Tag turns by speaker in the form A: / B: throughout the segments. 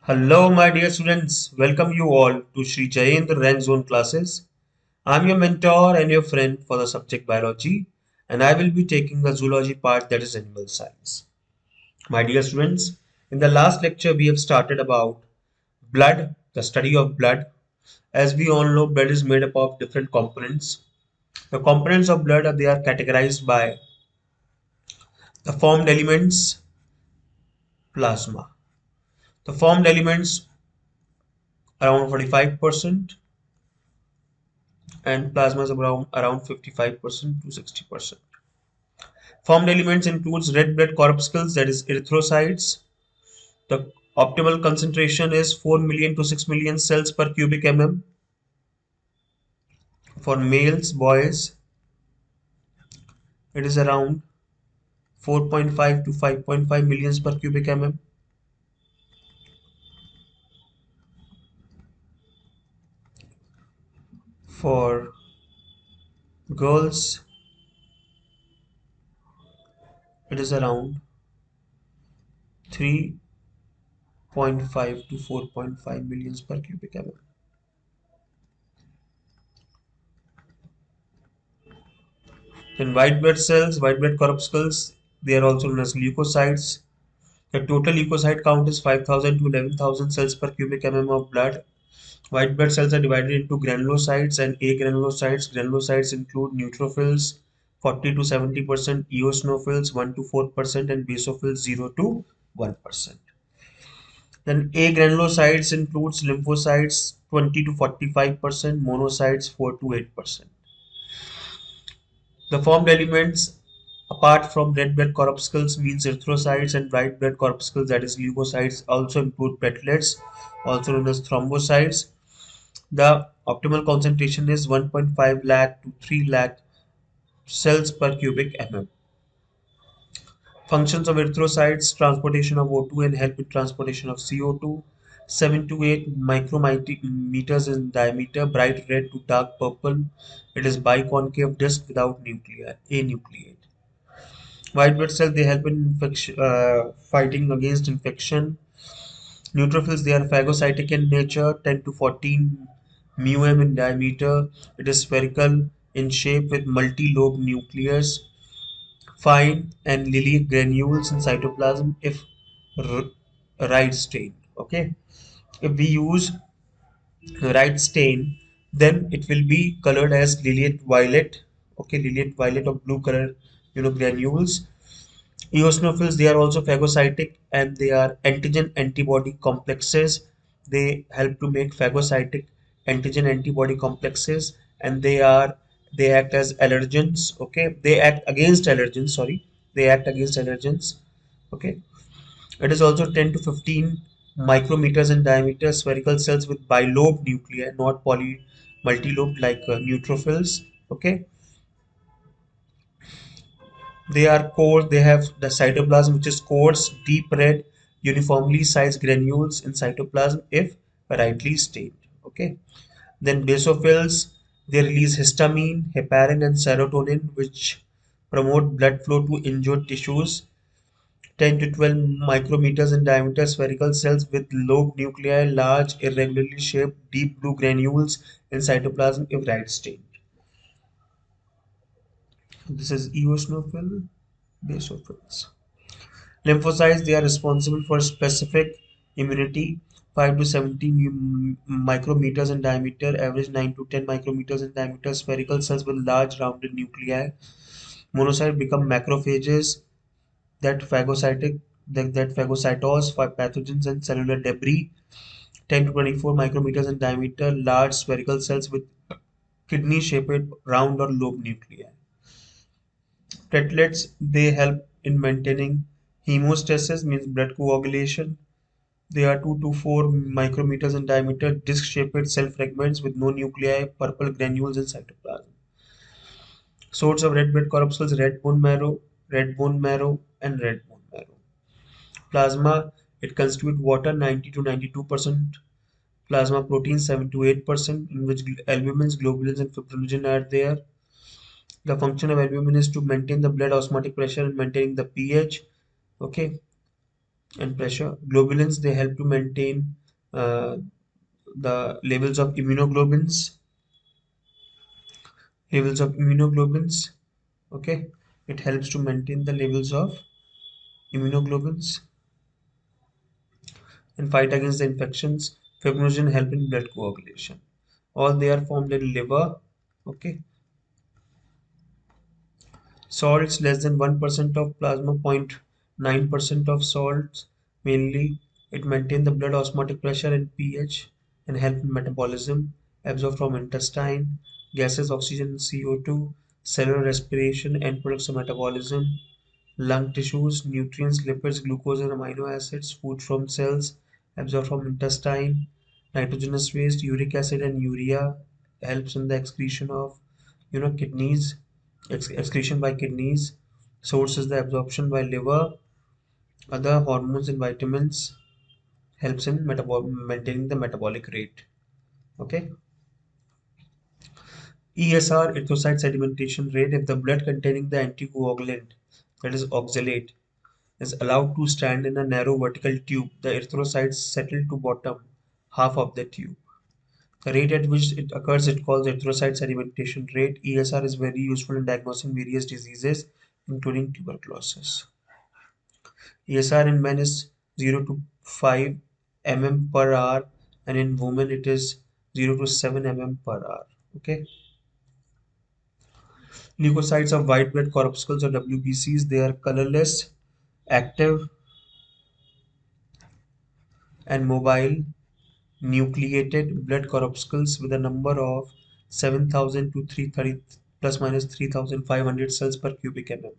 A: Hello, my dear students. Welcome you all to Sri Jayendra Rank Zone classes. I'm your mentor and your friend for the subject biology, and I will be taking the zoology part, that is animal science. My dear students, in the last lecture we have started about blood, the study of blood. As we all know, blood is made up of different components. The components of blood they are categorized by the formed elements, plasma. The formed elements around 45%, and plasma is around 55% to 60%. Formed elements includes red blood corpuscles, that is erythrocytes. The optimal concentration is 4 million to 6 million cells per cubic mm. For males, boys, it is around 4.5 to 5.5 millions per cubic mm. For girls, it is around 3.5 to 4.5 millions per cubic mm. Then white blood corpuscles, they are also known as leukocytes. The total leukocyte count is 5,000 to 11,000 cells per cubic mm of blood. White blood cells are divided into granulocytes and agranulocytes. Granulocytes include neutrophils 40 to 70%, eosinophils 1 to 4%, and basophils 0 to 1%. Then agranulocytes includes lymphocytes 20 to 45%, monocytes 4 to 8%. The formed elements apart from red blood corpuscles means erythrocytes and white blood corpuscles, that is leukocytes, also include platelets, also known as thrombocytes. The optimal concentration is 1.5 lakh to 3 lakh cells per cubic mm. Functions of erythrocytes: transportation of O2 and help in transportation of CO2. 7 to 8 micrometers in diameter, bright red to dark purple. It is biconcave disc without nuclei, anucleate. White blood cells they help in fighting against infection. Neutrophils they are phagocytic in nature, 10 to 14 μm in diameter. It is spherical in shape with multi-lobe nucleus, fine and lily granules in cytoplasm if right stained. Okay, if we use right stain, then it will be colored as liliate violet. Okay, liliate violet or blue color, granules. Eosinophils, they are also phagocytic and they are antigen antibody complexes. They help to make phagocytic antigen antibody complexes, and they act as allergens. Okay, they act against allergens. Sorry, they act against allergens. Okay, it is also 10 to 15 micrometers in diameter, spherical cells with bilobed nuclei, not multilobed like neutrophils. Okay, they are coarse, they have the cytoplasm which is coarse, deep red, uniformly sized granules in cytoplasm if rightly stained. Okay. Then basophils, they release histamine, heparin, and serotonin, which promote blood flow to injured tissues. 10 to 12 micrometers in diameter, spherical cells with lobed nuclei, large, irregularly shaped, deep blue granules in cytoplasm if right stained. This is eosinophil, basophils. Lymphocytes, they are responsible for specific immunity, 5 to 17 micrometers in diameter, average 9 to 10 micrometers in diameter, spherical cells with large rounded nuclei. Monocytes become macrophages that phagocytose for pathogens and cellular debris. 10 to 24 micrometers in diameter, large spherical cells with kidney-shaped round or lobe nuclei. Platelets, they help in maintaining hemostasis, means blood coagulation. They are 2 to 4 micrometers in diameter, disc-shaped cell fragments with no nuclei, purple granules in cytoplasm. Source of red blood corpuscles: red bone marrow, and red bone marrow. Plasma, it constitutes water 90 to 92%, plasma protein 7 to 8%, in which albumins, globulins, and fibrinogen are there. The function of albumin is to maintain the blood osmotic pressure and maintaining the pH. Okay. and pressure. Globulins, they help to maintain uh, the levels of immunoglobulins. Okay, it helps to maintain the levels of immunoglobulins and fight against the infections. Fibrinogen help in blood coagulation. All they are formed in liver. Okay, salts less than 1% of plasma, 0.9% of salts mainly. It maintains the blood osmotic pressure and pH and help in metabolism, absorb from intestine, gases, oxygen, and CO2, cellular respiration, and products of metabolism, lung tissues, nutrients, lipids, glucose, and amino acids, food from cells, absorbed from intestine, nitrogenous waste, uric acid, and urea, helps in the excretion of kidneys, excretion by kidneys, sources the absorption by liver, other hormones and vitamins, helps in maintaining the metabolic rate. Okay. ESR, erythrocyte sedimentation rate. If the blood containing the anticoagulant, that is oxalate, is allowed to stand in a narrow vertical tube, the erythrocytes settle to bottom half of the tube. The rate at which it occurs it calls erythrocyte sedimentation rate. ESR is very useful in diagnosing various diseases, including tuberculosis. ESR in men is 0 to 5 mm per hour, and in women it is 0 to 7 mm per hour. Okay. Leukocytes of white blood corpuscles or WBCs, they are colorless, active, and mobile nucleated blood corpuscles with a number of 7,000 to 330 plus minus 3,500 cells per cubic mm.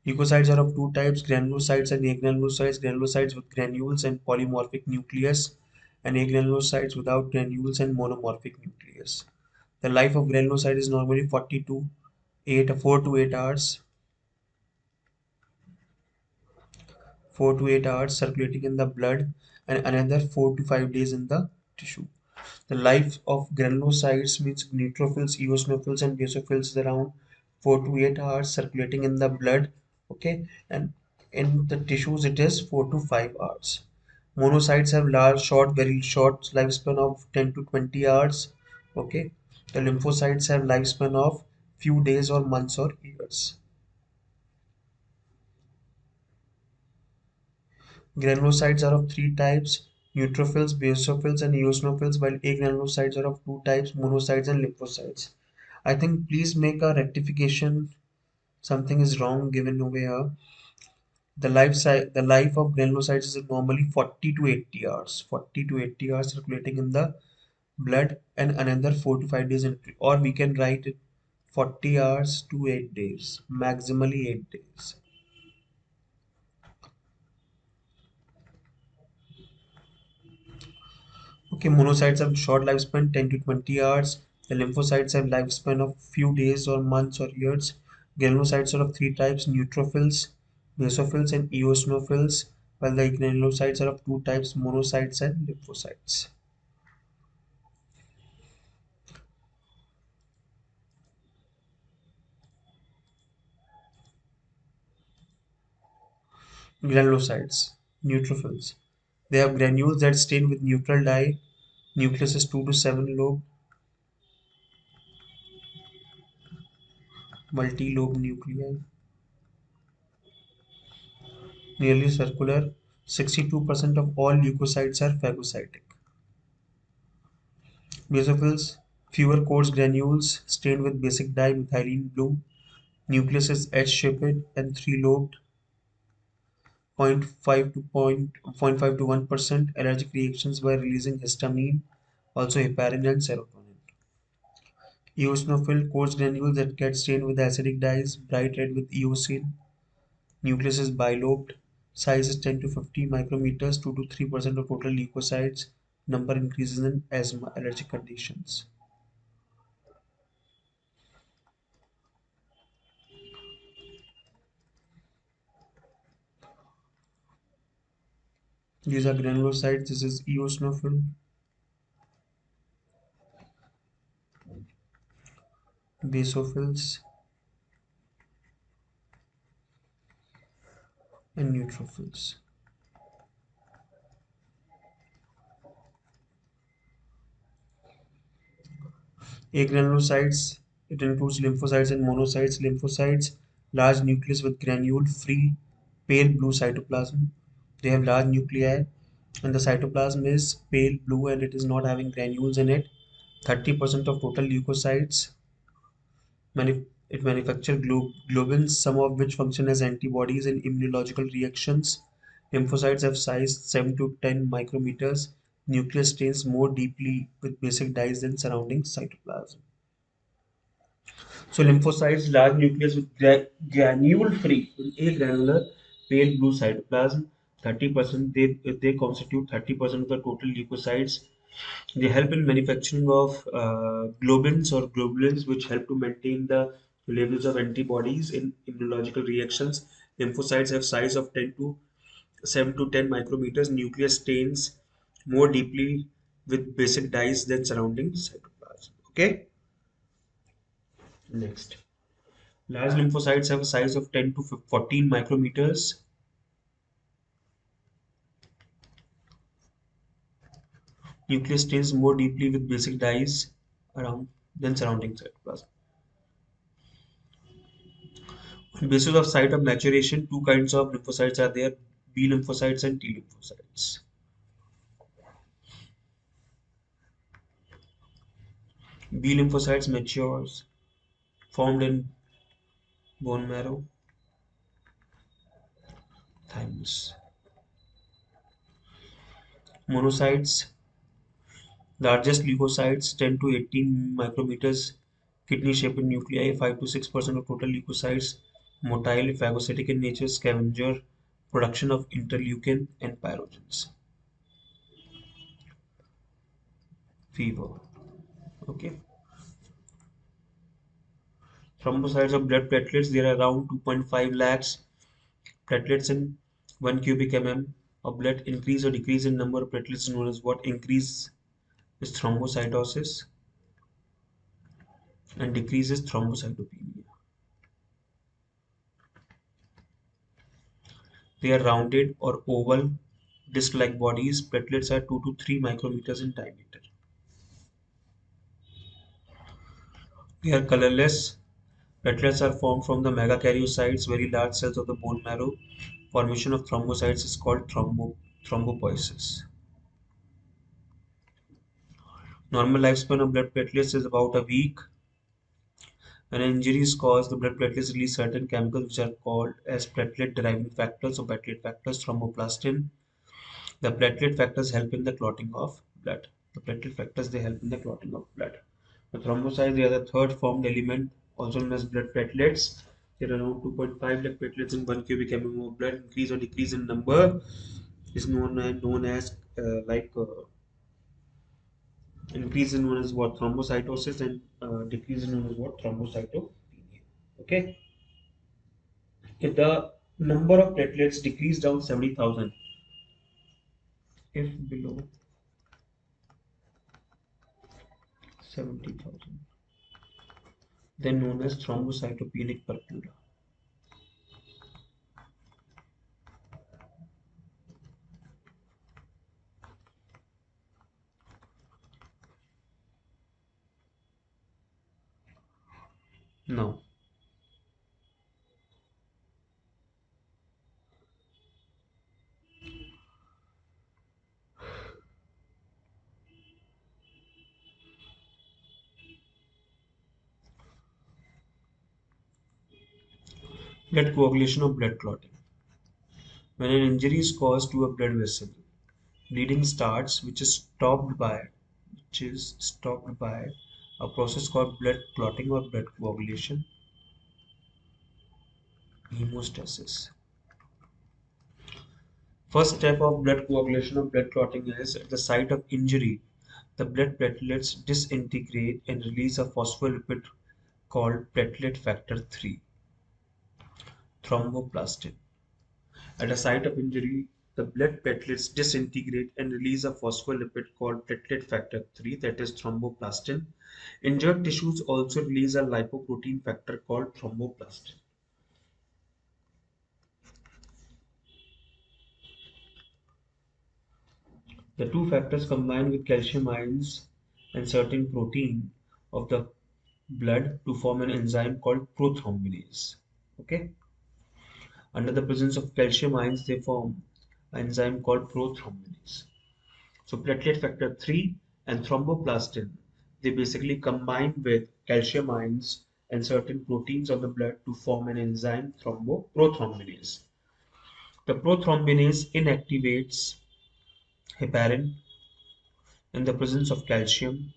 A: Leukocytes are of two types, granulocytes and agranulocytes. Granulocytes with granules and polymorphic nucleus, and agranulocytes without granules and monomorphic nucleus. The life of granulocyte is normally 4 to 8 hours, 4 to 8 hours circulating in the blood, and another 4 to 5 days in the tissue. The life of granulocytes means neutrophils, eosinophils, and basophils is around 4 to 8 hours circulating in the blood. Okay, and in the tissues it is 4 to 5 hours. Monocytes have very short lifespan of 10 to 20 hours. Okay, the lymphocytes have lifespan of few days or months or years. Granulocytes are of three types: neutrophils, basophils, and eosinophils, while agranulocytes are of two types: monocytes and lymphocytes. I think please make a rectification. Something is wrong given over here. The life of granulocytes is normally 40 to 80 hours. 40 to 80 hours circulating in the blood, and another 4 to 5 days in, or we can write it 40 hours to 8 days, maximally 8 days. Okay, monocytes have short lifespan, 10 to 20 hours. The lymphocytes have lifespan of few days or months or years. Granulocytes are of three types: neutrophils, basophils, and eosinophils, while the granulocytes are of two types: monocytes and lymphocytes. Granulocytes, neutrophils. They have granules that stain with neutral dye. Nucleus is 2 to 7 lobe, multi-lobe nuclei, nearly circular. 62% of all leukocytes are phagocytic. Basophils, fewer coarse granules stained with basic dye methylene blue. Nucleus is edge-shaped and three-lobed. 0.5 to 1% allergic reactions by releasing histamine, also heparin and serotonin. Eosinophil, coarse granules that get stained with acidic dyes, bright red with eosin. Nucleus is bilobed. Size is 10 to 50 micrometers, 2 to 3% of total leukocytes. Number increases in asthma allergic conditions. These are granulocytes. This is eosinophil, basophils, and neutrophils. Agranulocytes, it includes lymphocytes and monocytes. Lymphocytes, large nucleus with granule-free pale blue cytoplasm. They have large nuclei and the cytoplasm is pale blue and it is not having granules in it. 30% of total leukocytes. It manufactures globins, some of which function as antibodies in immunological reactions. Lymphocytes have size 7 to 10 micrometers. Nucleus stains more deeply with basic dyes than surrounding cytoplasm. So lymphocytes, large nucleus with granule-free, agranular, pale blue cytoplasm. 30% they constitute 30% of the total leukocytes. They help in manufacturing of globins or globulins, which help to maintain the levels of antibodies in immunological reactions. Lymphocytes have size of 10 to 7 to 10 micrometers. Nucleus stains more deeply with basic dyes than surrounding cytoplasm. Okay, next. Large lymphocytes have a size of 10 to 14 micrometers. Nucleus stains more deeply with basic dyes around than surrounding cytoplasm. On basis of site of maturation, two kinds of lymphocytes are there: B lymphocytes and T lymphocytes. B lymphocytes matures, formed in bone marrow, thymus. Monocytes, largest leukocytes, 10 to 18 micrometers, kidney-shaped nuclei, 5 to 6% of total leukocytes, motile, phagocytic in nature, scavenger, production of interleukin and pyrogens. Fever. Okay. Thrombocytes of blood platelets, there are around 2.5 lakhs platelets in 1 cubic mm of blood. Increase or decrease in number of platelets is known as what? Increase is thrombocytosis and decrease is thrombocytopenia. They are rounded or oval disc-like bodies. Platelets are 2 to 3 micrometers in diameter. They are colorless. Platelets are formed from the megakaryocytes, very large cells of the bone marrow. Formation of thrombocytes is called thrombopoiesis. Normal lifespan of blood platelets is about a week. When an injury is caused, the blood platelets release certain chemicals which are called as platelet-deriving factors or platelet factors, thromboplastin. The platelet factors help in the clotting of blood. The platelet factors they help in the clotting of blood. The thrombocytes they are the third formed element, also known as blood platelets. There are around 2.5 lakh platelets in 1 cubic mm of blood. Increase or decrease in number is known as increase in known as what thrombocytosis and decrease in known as what thrombocytopenia. Okay, if the number of platelets decrease down 70,000, if below 70,000, then known as thrombocytopenic purpura. Now, blood coagulation or blood clotting. When an injury is caused to a blood vessel, bleeding starts, which is stopped by a process called blood clotting or blood coagulation, hemostasis. First step of blood coagulation or blood clotting is at the site of injury, the blood platelets disintegrate and release a phospholipid called platelet factor 3, thromboplastin. At a site of injury, the blood platelets disintegrate and release a phospholipid called platelet factor 3, that is thromboplastin. Injured tissues also release a lipoprotein factor called thromboplastin. The two factors combine with calcium ions and certain protein of the blood to form an enzyme called prothrombinase. Okay, under the presence of calcium ions, they form an enzyme called prothrombinase. So platelet factor 3 and thromboplastin, they basically combine with calcium ions and certain proteins of the blood to form an enzyme prothrombinase. The prothrombinase inactivates heparin in the presence of calcium.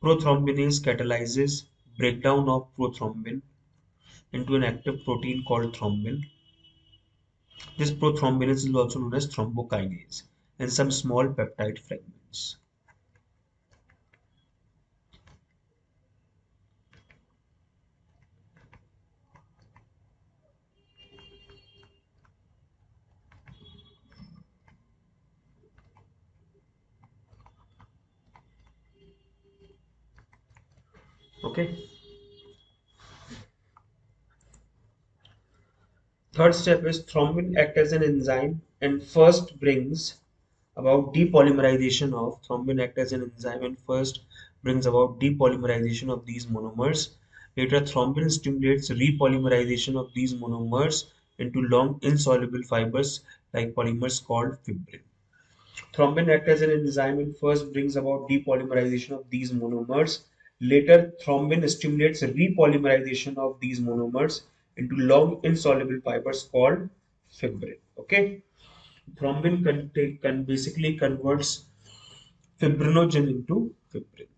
A: Prothrombinase catalyzes breakdown of prothrombin into an active protein called thrombin. This prothrombinase is also known as thrombokinase and some small peptide fragments. Okay. Third step is thrombin act as an enzyme and first brings about depolymerization of thrombin act as an enzyme and first brings about depolymerization of these monomers. Later, thrombin stimulates repolymerization of these monomers into long insoluble fibers like polymers called fibrin. Thrombin acts as an enzyme and first brings about depolymerization of these monomers. Later, thrombin stimulates repolymerization of these monomers into long insoluble fibers called fibrin. Okay, thrombin can basically converts fibrinogen into fibrin.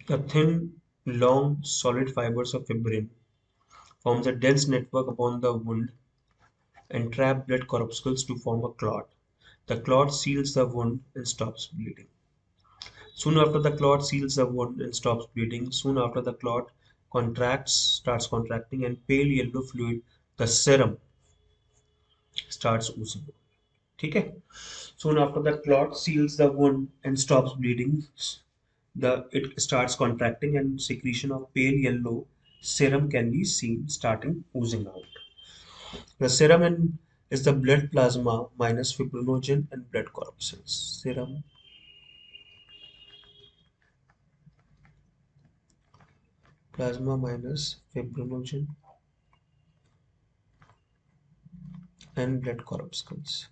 A: The thin, long, solid fibers of fibrin forms a dense network upon the wound and trap blood corpuscles to form a clot. The clot seals the wound and stops bleeding. Soon after the clot seals the wound and stops bleeding, soon after the clot starts contracting and pale yellow fluid, the serum, starts oozing. ठीक है? Soon after the clot seals the wound and stops bleeding, it starts contracting and secretion of pale yellow serum can be seen starting oozing out. The is the blood plasma minus fibrinogen and blood corpuscles. Serum plasma minus fibrinogen and blood corpuscles.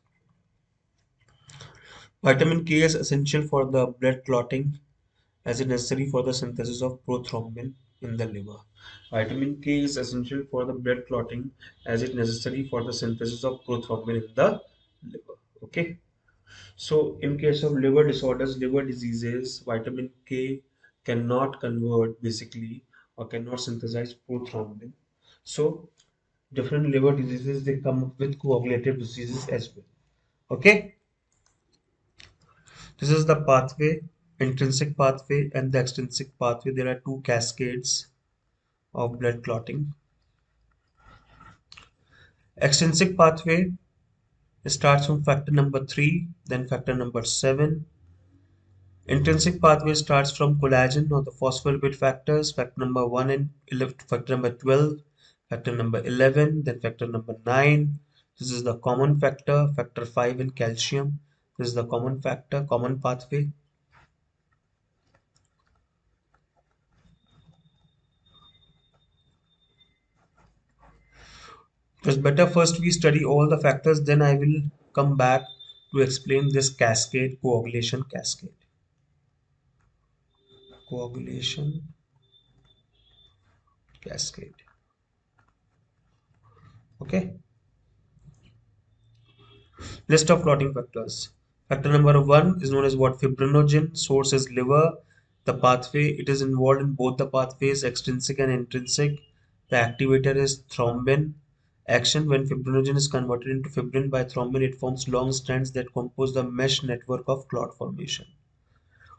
A: Vitamin K is essential for the blood clotting as it is necessary for the synthesis of prothrombin in the liver. Vitamin K is essential for the blood clotting as it is necessary for the synthesis of prothrombin in the liver. Okay. So in case of liver disorders, liver diseases, vitamin K cannot convert basically or cannot synthesize prothrombin. So different liver diseases they come up with coagulative diseases as well. Okay. This is the pathway, intrinsic pathway and the extrinsic pathway. There are two cascades of blood clotting. Extrinsic pathway starts from factor number 3, then factor number 7. Intrinsic pathway starts from collagen or the phospholipid factors, factor number 1 and 11, factor number 12, factor number 11, then factor number 9. This is the common factor, factor 5 in calcium. This is the common factor, common pathway. It's better first we study all the factors, then I will come back to explain this cascade, coagulation cascade. Coagulation cascade. Okay. List of clotting factors. Factor number 1 is known as what? Fibrinogen. Source is liver. The pathway, it is involved in both the pathways, extrinsic and intrinsic. The activator is thrombin. Action: when fibrinogen is converted into fibrin by thrombin, it forms long strands that compose the mesh network of clot formation.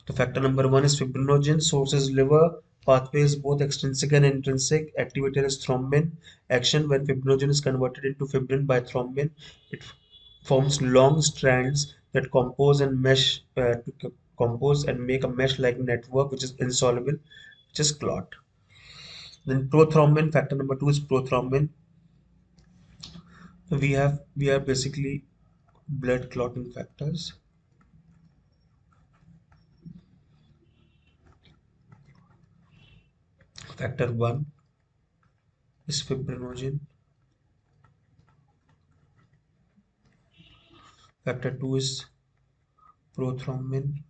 A: The factor number one is fibrinogen, source is liver, pathway is both extrinsic and intrinsic, activator is thrombin. Action: when fibrinogen is converted into fibrin by thrombin, it forms long strands that compose and compose and make a mesh-like network which is insoluble, which is clot. Then prothrombin, factor number two is prothrombin. We are basically blood clotting factors. Factor one is fibrinogen. Factor two is prothrombin.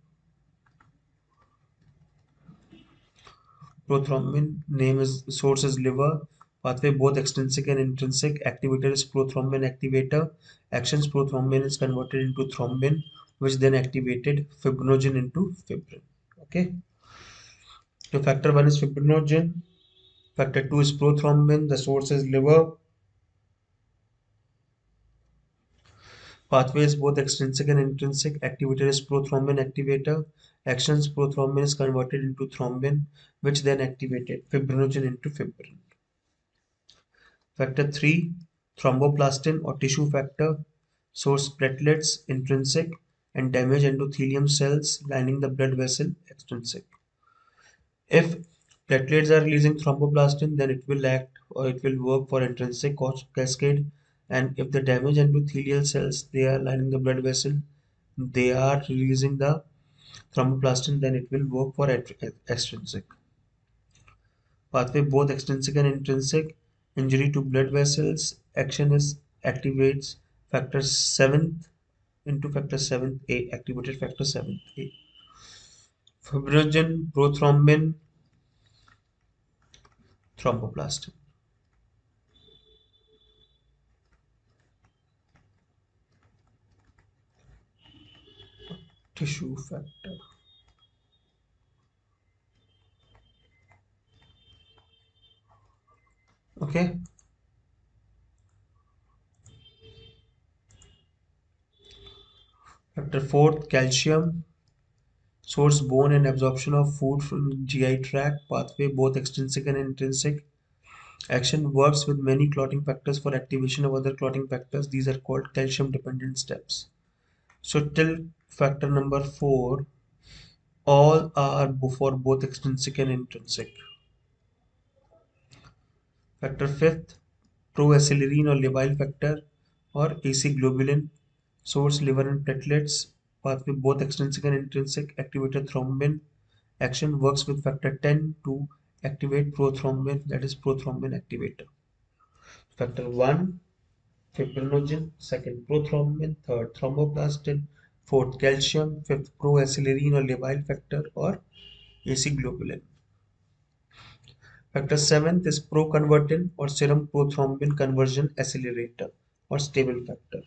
A: Prothrombin name is source is liver. Pathway both extrinsic and intrinsic. Activator is prothrombin activator. Actions: prothrombin is converted into thrombin, which then activated fibrinogen into fibrin. Okay. So factor one is fibrinogen. Factor two is prothrombin. The source is liver. Pathway is both extrinsic and intrinsic. Activator is prothrombin activator. Actions: prothrombin is converted into thrombin, which then activated fibrinogen into fibrin. Factor 3, thromboplastin or tissue factor, source platelets, intrinsic, and damage endothelium cells lining the blood vessel, extrinsic. If platelets are releasing thromboplastin, then it will act or it will work for intrinsic cascade. And if the damaged endothelial cells they are lining the blood vessel, they are releasing the thromboplastin, then it will work for extrinsic. Pathway both extrinsic and intrinsic. Injury to blood vessels. Action is activates factor 7th into factor 7A. Activated factor 7A. Fibrinogen, prothrombin, thromboplastin. Tissue factor. Okay. Factor 4th, calcium. Source bone and absorption of food from GI tract. Pathway both extrinsic and intrinsic. Action works with many clotting factors for activation of other clotting factors. These are called calcium dependent steps. So till factor number 4, all are for both extrinsic and intrinsic. Factor fifth, proacylserine or labile factor or AC globulin, source liver and platelets, pathway both extrinsic and intrinsic, activator thrombin. Action works with factor 10 to activate prothrombin, that is prothrombin activator. Factor 1, fibrinogen, second prothrombin, third thromboplastin, fourth calcium, fifth proacylserine or labile factor or AC globulin. Factor seventh is proconvertin or serum prothrombin conversion accelerator or stable factor.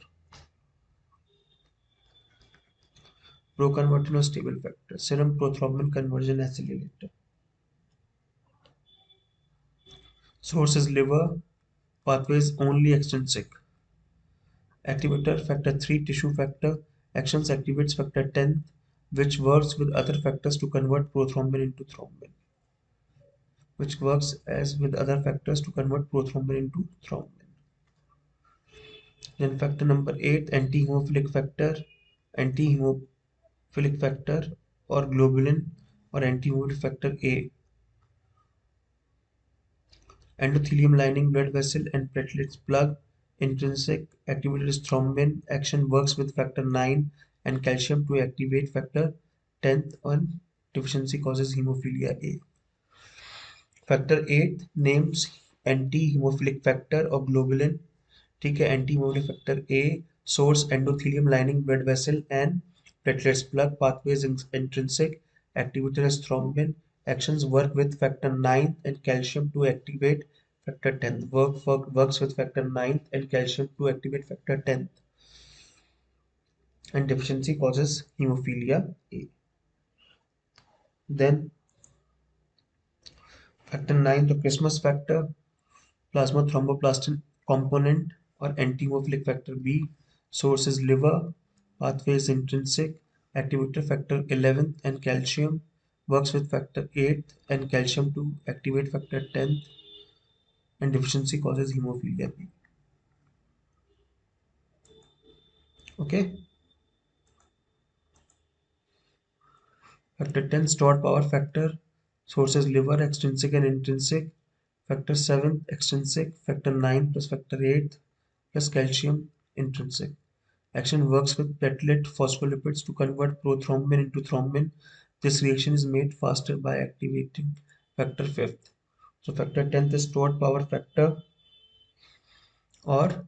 A: Proconvertin or stable factor, serum prothrombin conversion accelerator. Source is liver, pathways only extrinsic. Activator factor 3 tissue factor, actions activates factor 10 which works with other factors to convert prothrombin into thrombin. Which works as with other factors to convert prothrombin into thrombin. Then factor number 8, anti-hemophilic factor, anti-hemophilic factor or globulin or anti-hemophilic factor A. Endothelium lining blood vessel and platelets plug. Intrinsic activator is thrombin. Action works with factor 9 and calcium to activate factor 10th on deficiency causes hemophilia A. Factor 8 names anti-hemophilic factor or globulin. ठीक है, anti haemophilic factor A, source endothelium lining blood vessel and platelets plug, pathways intrinsic, activator is thrombin, actions work with factor 9 and calcium to activate factor 10. Works with factor 9 and calcium to activate factor 10 and deficiency causes hemophilia A. Then factor 9, the Christmas factor, plasma thromboplastin component or anti-hemophilic factor B, source is liver, pathway is intrinsic, activator factor 11th, and calcium works with factor 8th and calcium to activate factor 10th, and deficiency causes hemophilia B. Okay, factor 10 stored power factor, sources liver, extrinsic and intrinsic, factor 7 extrinsic, factor 9 plus factor 8 plus calcium intrinsic. Action works with platelet phospholipids to convert prothrombin into thrombin. This reaction is made faster by activating factor 5th. So factor 10th is stored power factor, or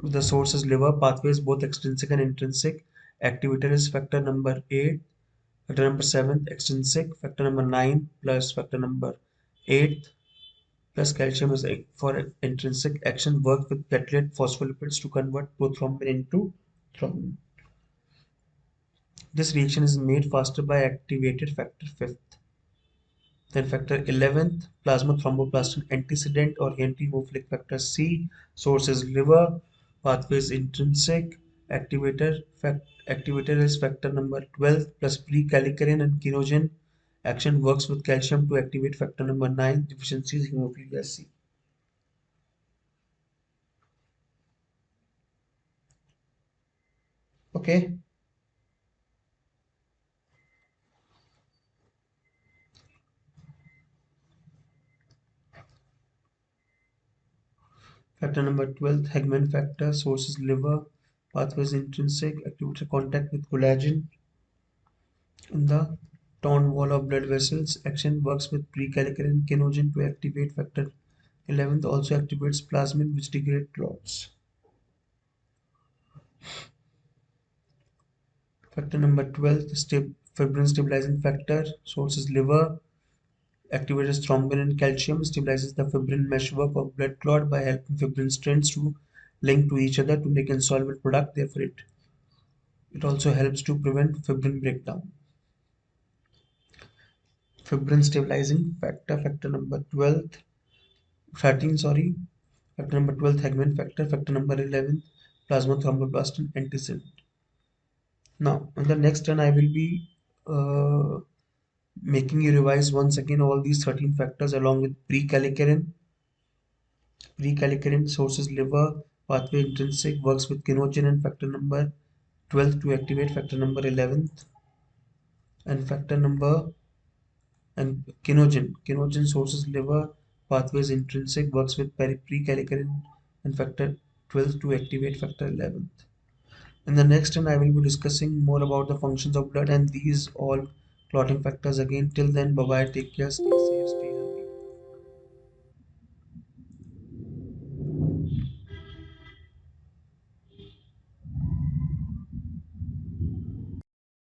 A: the source is liver, pathways both extrinsic and intrinsic. Activator is factor number 8, factor number 7 extrinsic, factor number 9 plus factor number 8 plus calcium is for intrinsic. Action works with platelet phospholipids to convert prothrombin into thrombin. This reaction is made faster by activated factor 5th. Then factor 11th, plasma thromboplastin antecedent or anti-hemophilic factor C, source is liver, pathway is intrinsic, activator is factor number 12 plus precalciferin and kinogen. Action works with calcium to activate factor number 9, deficiency is hemophilia C. Okay, factor number 12, Hegman factor, source is liver, pathway is intrinsic, activator contact with collagen in the torn wall of blood vessels. Action works with precalciferin kinogen to activate factor 11th, also activates plasmin which degrade clots. Factor number 12, fibrin stabilizing factor, source is liver, activates thrombin and calcium, stabilizes the fibrin meshwork of blood clot by helping fibrin strands to link to each other to make insoluble product. Therefore, it also helps to prevent fibrin breakdown. Fibrin stabilizing factor, factor number 12, 13, sorry, factor number 12, Hegman factor. Factor number 11, plasma thromboplastin antecedent. Now, in the next turn, I will be uh, making you revise once again all these 13 factors along with precalciferin. Precalciferin sources liver, pathway intrinsic, works with kinogen and factor number 12 to activate factor number 11th, and factor number and kinogen. Kinogen sources liver, pathways intrinsic, works with precalciferin and factor 12 to activate factor 11th. In the next one, I will be discussing more about the functions of blood and these all clotting factors again. Till then, bye bye, take care, stay safe.